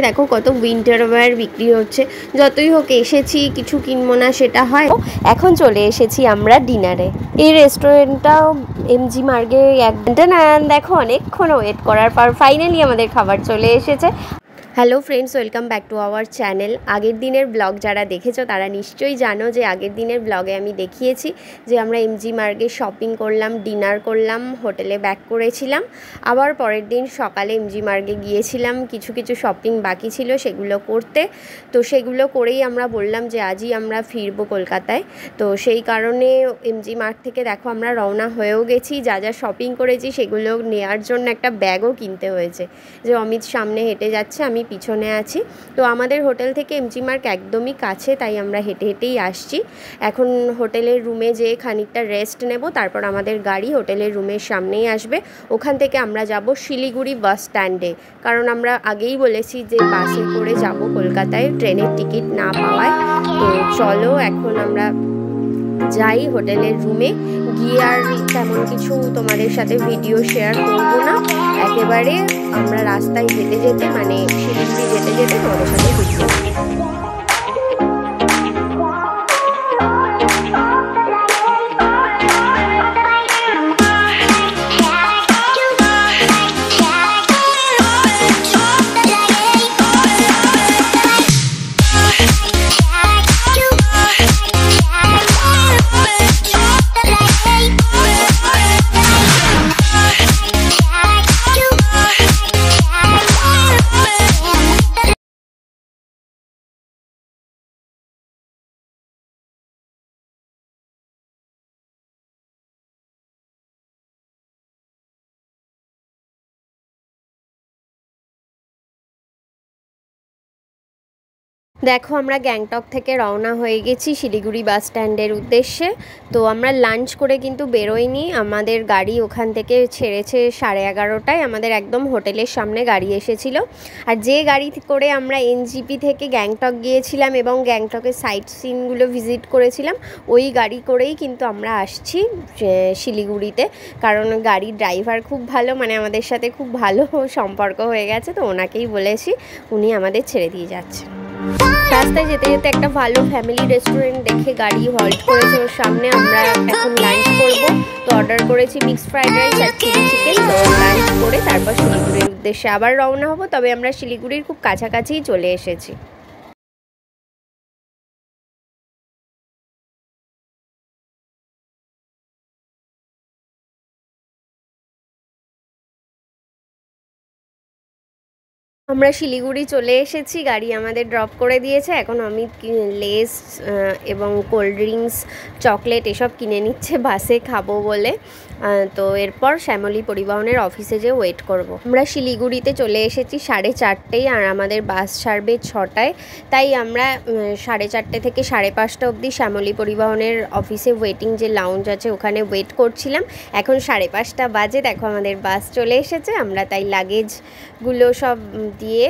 দেখো কত winter wire বিক্রি হচ্ছে। যতই হোক এসেছি, কিছু কিনবো না সেটা হয়। এখন চলে এসেছি আমরা ডিনারে। এই রেস্টুরেন্টটাও এমজি মার্গে এক ঘন্টা না, দেখো অনেকক্ষণ ওয়েট করার পর ফাইনালি আমাদের খাবার চলে এসেছে। Hello friends, welcome back to our channel. আগের দিনের ব্লগ যারা দেখেছো তারা নিশ্চয়ই জানো যে আগের দিনের ব্লগে আমি দেখিয়েছি যে আমরা এমজি মার্গে শপিং করলাম, ডিনার করলাম, হোটেলে ব্যাক করেছিলাম। আবার পরের দিন সকালে এমজি মার্গে গিয়েছিলাম, কিছু কিছু শপিং বাকি ছিল সেগুলো করতে। তো সেগুলো করেই আমরা বললাম যে আজই আমরা ফিরবো কলকাতায়। তো সেই কারণে এমজি মার্গ থেকে দেখো আমরা রওনা হয়েও গেছি। যা যা শপিং করেছি সেগুলো নেওয়ার জন্য একটা ব্যাগও কিনতে হয়েছে। যে অমিত সামনে হেঁটে যাচ্ছে, আমি পিছনে আছি। তো আমাদের হোটেল থেকে এমজি মার্গ একদমই কাছে, তাই আমরা হেঁটে হেঁটেই আসছি। এখন হোটেলের রুমে যেয়ে খানিকটা রেস্ট নেব, তারপর আমাদের গাড়ি হোটেলের রুমের সামনেই আসবে। ওখান থেকে আমরা যাব শিলিগুড়ি বাস স্ট্যান্ডে, কারণ আমরা আগেই বলেছি যে বাসে করে যাব কলকাতায়, ট্রেনের টিকিট না পাওয়ায়। তো চলো এখন আমরা যাই হোটেলের রুমে গিয়ে। আর তেমন কিছু তোমাদের সাথে ভিডিও শেয়ার করব না, একেবারে আমরা রাস্তায় যেতে যেতে মানে শিলিগুড়ি যেতে যেতে তোমাদের সাথে ভিডিও। দেখো আমরা গ্যাংটক থেকে রওনা হয়ে গেছি শিলিগুড়ি বাস স্ট্যান্ডের উদ্দেশ্যে। তো আমরা লাঞ্চ করে কিন্তু বেরোইনি, আমাদের গাড়ি ওখান থেকে ছেড়েছে 11:30টায়। আমাদের একদম হোটেলের সামনে গাড়ি এসেছিল। আর যে গাড়ি করে আমরা এনজিপি থেকে গ্যাংটক গিয়েছিলাম এবং গ্যাংটকের সাইট সিনগুলো ভিজিট করেছিলাম, ওই গাড়ি করেই কিন্তু আমরা আসছি শিলিগুড়িতে। কারণ গাড়ির ড্রাইভার খুব ভালো, মানে আমাদের সাথে খুব ভালো সম্পর্ক হয়ে গেছে। তো ওনাকেই বলেছি, উনি আমাদের ছেড়ে দিয়ে যাচ্ছে। রাস্তায় যেতে যেতে একটা ভালো ফ্যামিলি রেস্টুরেন্ট দেখে গাড়ি হল্ট করেছে ওর সামনে। আমরা এখন লাঞ্চ করব। তো অর্ডার করেছি মিক্সড ফ্রাইড রাইস আর চিলি চিকেন। তো লাঞ্চ করে তারপর শিলিগুড়ির উদ্দেশ্যে আবার রওনা হব। তবে আমরা শিলিগুড়ির খুব কাছাকাছিই চলে এসেছি। আমরা শিলিগুড়ি চলে এসেছি, গাড়ি আমাদের ড্রপ করে দিয়েছে। এখন অমিত লেস এবং কোল্ড ড্রিঙ্কস, চকলেট এসব কিনে নিচ্ছে বাসে খাবো বলে। তো এরপর শ্যামলী পরিবহনের অফিসে যেয়ে ওয়েট করব। আমরা শিলিগুড়িতে চলে এসেছি 4:30টায়, আর আমাদের বাস ছাড়বে 6টায়। তাই আমরা 4:30 থেকে 5:30 অবধি শ্যামলী পরিবহনের অফিসে ওয়েটিং যে লাউঞ্জ আছে ওখানে ওয়েট করছিলাম। এখন 5:30 বাজে, দেখো আমাদের বাস চলে এসেছে। আমরা তাই লাগেজগুলো সব দিয়ে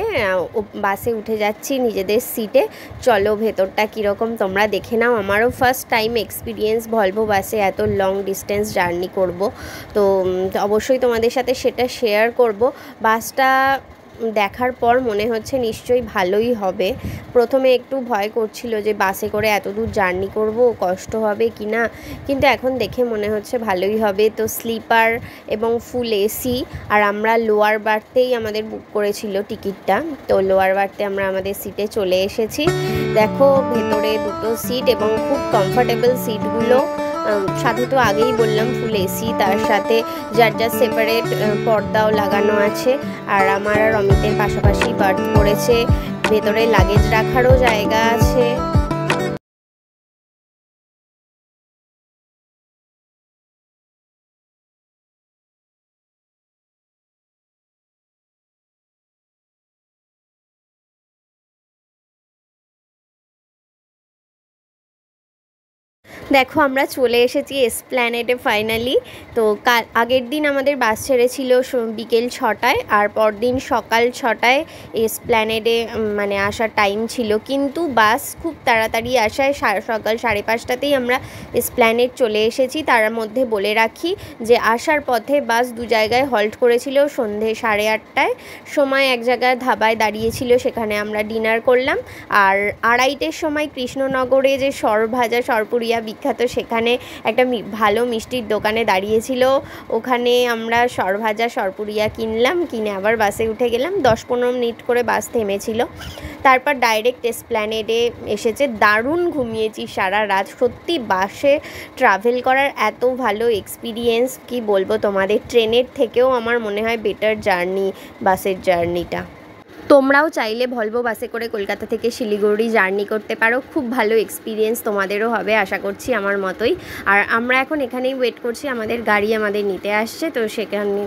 বাসে উঠে যাচ্ছি নিজেদের সিটে। চলো ভেতরটা কীরকম তোমরা দেখে নাও। আমারও ফার্স্ট টাইম এক্সপিরিয়েন্স ভলভো বাসে এত লং ডিস্টেন্স জার্নি করব। তো অবশ্যই তোমাদের সাথে সেটা শেয়ার করব। বাসটা দেখার পর মনে হচ্ছে নিশ্চয়ই ভালোই হবে। প্রথমে একটু ভয় করছিল যে বাসে করে এত দূর জার্নি করব, কষ্ট হবে কি না, কিন্তু এখন দেখে মনে হচ্ছে ভালোই হবে। তো স্লিপার এবং ফুল এসি, আর আমরা লোয়ার বার্থেই আমাদের বুক করেছিল টিকিটটা। তো লোয়ার বার্থে আমরা আমাদের সিটে চলে এসেছি। দেখো ভেতরে দুটো সিট এবং খুব কমফর্টেবল সিটগুলো। সাথে তো আগেই বললাম ফুল এসি, তার সাথে যার যার সেপারেট পর্দাও লাগানো আছে। আর আমার আর অমিতের পাশাপাশি বার্থ করেছে, ভেতরে লাগেজ রাখারও জায়গা আছে। দেখো আমরা চলে এসেছি এসপ্ল্যানেডে ফাইনালি। তো কাল আগের দিন আমাদের বাস ছেড়েছিল বিকেল 6টায়, আর পরদিন সকাল 6টায় এসপ্ল্যানেডে মানে আসার টাইম ছিল, কিন্তু বাস খুব তাড়াতাড়ি আসায় সকাল 5:30টাতেই আমরা এসপ্ল্যানেড চলে এসেছি। তার মধ্যে বলে রাখি যে আসার পথে বাস 2 জায়গায় হল্ট করেছিল। সন্ধে 8:30টায় সময় এক জায়গায় ধাবায় দাঁড়িয়েছিল, সেখানে আমরা ডিনার করলাম। আর 2:30টার সময় কৃষ্ণনগরে যে সরভাজা সরপুরিয়া বিখ্যাত, সেখানে একটা ভালো মিষ্টির দোকানে দাঁড়িয়েছিল, ওখানে আমরা সরভাজা সরপুরিয়া কিনলাম, কিনে আবার বাসে উঠে গেলাম। 10-15 মিনিট করে বাস থেমেছিল, তারপর ডাইরেক্ট এসপ্ল্যানেডে এসেছে। দারুণ ঘুমিয়েছি সারা রাত। সত্যি বাসে ট্রাভেল করার এত ভালো এক্সপিরিয়েন্স কি বলবো তোমাদের, ট্রেনের থেকেও আমার মনে হয় বেটার জার্নি বাসের জার্নিটা। তোমরাও চাইলে ভলভো বাসে করে কলকাতা থেকে শিলিগুড়ি জার্নি করতে পারো, খুব ভালো এক্সপিরিয়েন্স তোমাদেরও হবে আশা করছি আমার মতোই। আর আমরা এখন এখানেই ওয়েট করছি, আমাদের গাড়ি আমাদের নিতে আসছে, তো সেখানে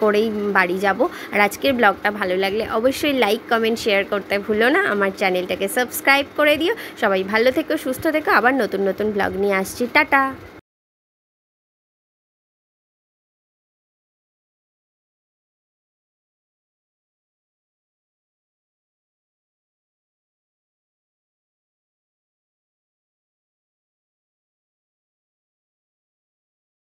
করেই বাড়ি যাব। আর আজকের ব্লগটা ভালো লাগলে অবশ্যই লাইক কমেন্ট শেয়ার করতে ভুলো না, আমার চ্যানেলটাকে সাবস্ক্রাইব করে দিও। সবাই ভালো থেকো, সুস্থ থেকো, আবার নতুন নতুন ব্লগ নিয়ে আসছি। টাটা।